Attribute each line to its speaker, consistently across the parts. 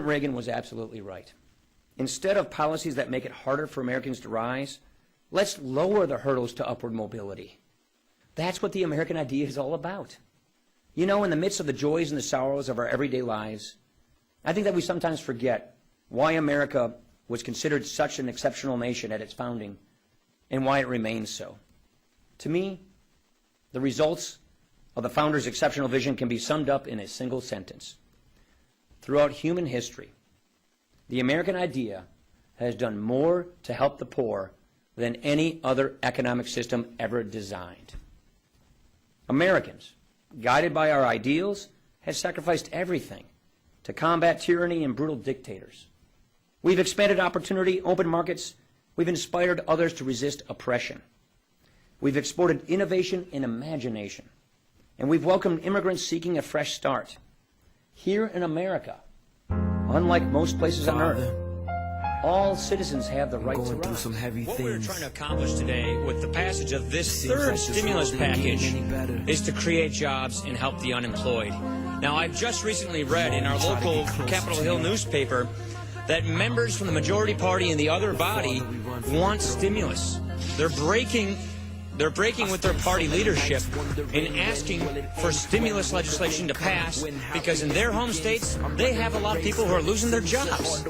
Speaker 1: Reagan was absolutely right. Instead of policies that make it harder for Americans to rise, let's lower the hurdles to upward mobility. That's what the American idea is all about. You know, in the midst of the joys and the sorrows of our everyday lives, I think that we sometimes forget why America was considered such an exceptional nation at its founding and why it remains so. To me, the results of the founders' exceptional vision can be summed up in a single sentence. Throughout human history, the American idea has done more to help the poor than any other economic system ever designed. Americans, guided by our ideals, have sacrificed everything to combat tyranny and brutal dictators. We've expanded opportunity, opened markets. We've inspired others to resist oppression. We've exported innovation and imagination. And we've welcomed immigrants seeking a fresh start. Here in America, unlike most places on earth, all citizens have the right to rise.
Speaker 2: What we're trying to accomplish today with the passage of this third stimulus package is to create jobs and help the unemployed. Now, I've just recently read in our local Capitol Hill newspaper that members from the majority party and the other body want stimulus. They're breaking with their party leadership in asking for stimulus legislation to pass because in their home states, they have a lot of people who are losing their jobs.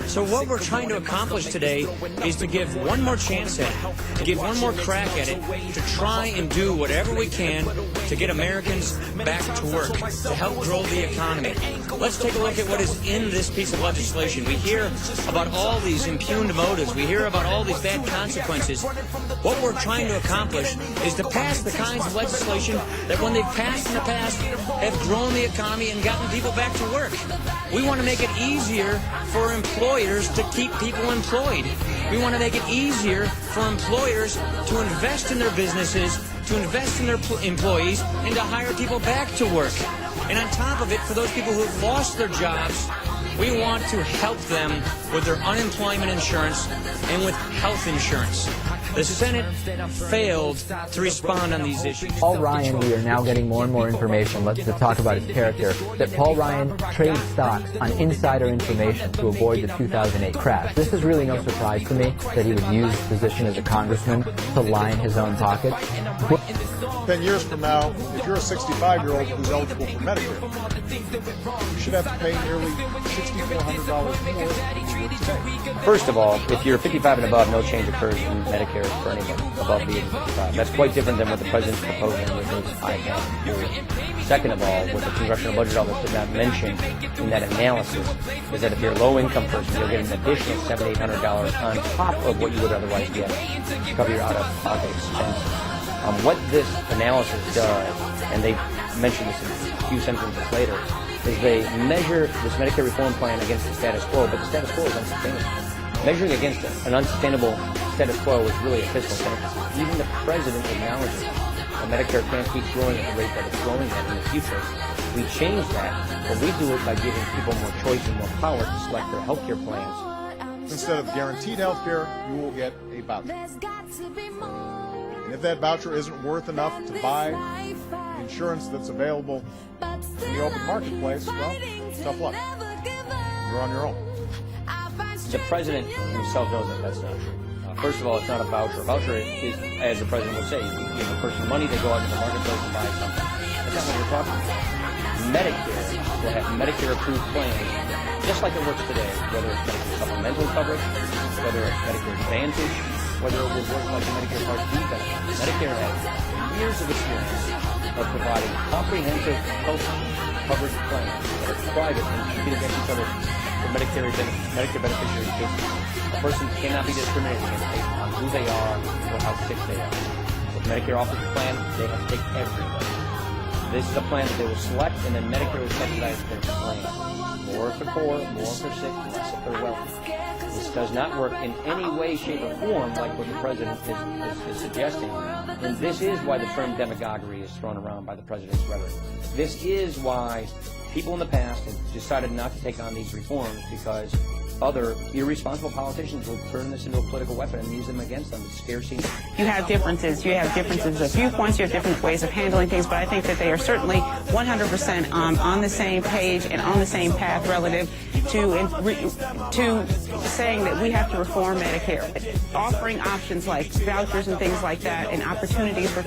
Speaker 2: So what we're trying to accomplish today is to give one more chance at it, to give one more crack at it, to try and do whatever we can to get Americans back to work, to help grow the economy. Let's take a look at what is in this piece of legislation. We hear about all these impugned motives. We hear about all these bad consequences. What we're trying to accomplish is to pass the kinds of legislation that when they've passed in the past have grown the economy and gotten people back to work. We want to make it easier for employers to keep people employed. We want to make it easier for employers to invest in their businesses, to invest in their employees, and to hire people back to work. And on top of it, for those people who have lost their jobs, we want to help them with their unemployment insurance and with health insurance. The Senate failed to respond on these issues.
Speaker 3: Paul Ryon, we are now getting more and more information to talk about his character, that Paul Ryon traded stocks on insider information to avoid the 2008 crash. This is really no surprise to me that he would use his position as a congressman to line his own pocket.
Speaker 4: 10 years from now, if you're a 65-year-old who's eligible for Medicare, you should have to pay nearly $6,400 more than you would today.
Speaker 1: First of all, if you're 55 and above, no change occurs in Medicare for anyone above the age of 55. That's quite different than what the president's proposing with his ICANN. Second of all, what the Congressional Budget Office did not mention in that analysis is that if you're a low-income person, you'll get an additional $700 to $800 on top of what you would otherwise get to cover your out-of-pocket expenses. What this analysis does, and they mentioned this in a few sentences later, is they measure this Medicare reform plan against the status quo, but the status quo is unsustainable. Measuring against an unsustainable status quo is really a fiscal sentence. Even the president acknowledges that Medicare can't keep growing at the rate that it's growing at in the future. We change that, but we do it by giving people more choice and more power to select their health care plans.
Speaker 4: Instead of guaranteed health care, you will get a voucher. And if that voucher isn't worth enough to buy insurance that's available in the open marketplace, well, tough luck. You're on your own.
Speaker 1: The president himself knows that that's not true. First of all, it's not a voucher. A voucher is, as the president would say, you give a person money, they go out into the marketplace and buy something. That's not what we're talking about. Medicare will have Medicare-approved plans, just like it works today, whether it's Medicare supplemental coverage, whether it's Medicare Advantage, whether it would work like a Medicare Part D benefit. Medicare has years of experience of providing comprehensive health coverage plans that are private and compete against each other for Medicare beneficiary cases. A person cannot be discriminated against based on who they are or how sick they are. With Medicare offers a plan, they have to take everybody. This is a plan that they will select, and then Medicare will subsidize their plan. More if they're poor, more if they're sick, less if they're wealthy. This does not work in any way, shape, or form like what the president is suggesting. And this is why the term demagoguery is thrown around by the president's rhetoric. This is why people in the past have decided not to take on these reforms because other irresponsible politicians will turn this into a political weapon and use them against them. It's scarcity.
Speaker 5: You have differences. You have differences of viewpoints. You have different ways of handling things. But I think that they are certainly 100% on the same page and on the same path relative to saying that we have to reform Medicare, offering options like vouchers and things like that, and opportunities for.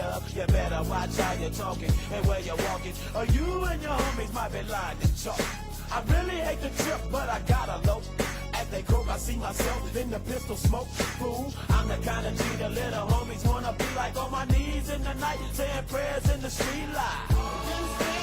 Speaker 6: I really hate the trip, but I gotta low. As they croak, I see myself in the pistol smoke. Fool, I'm the kind of G the little homies wanna be like, on my knees in the night, saying prayers in the street light.